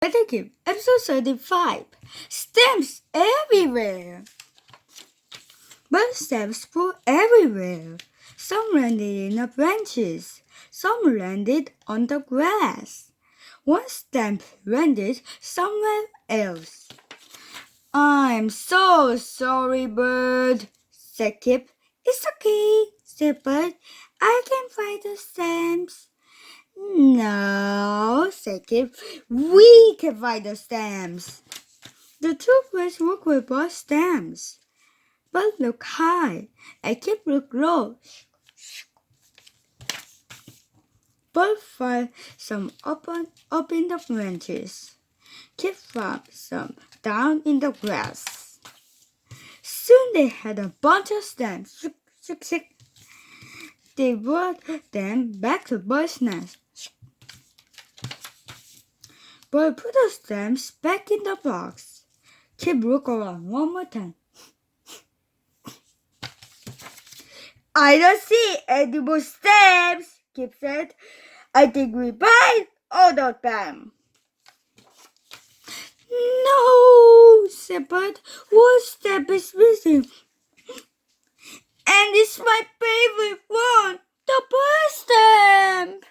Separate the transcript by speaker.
Speaker 1: Detective, episode 35. Stamps everywhere. But stamps flew everywhere. Some landed in the branches. Some landed on the grass. One stamp landed somewhere else. I'm so sorry, Bird, said Kip. It's okay, said Bird. I can find the stamps. No, said Kip. We can find the stamps. The two boys looked with both stamps. Bud looked high, and Kip looked low. Bud found some up in the branches. Kip found some down in the grass. Soon they had a bunch of stamps. They brought them back to Bud's nest. Bud put the stamps back in the box. Kip looked around one more time. I don't see any more stamps, Kip said. I think we buy all of them. No, said Bud. One stamp is missing. And it's my favorite one, the bird stamp.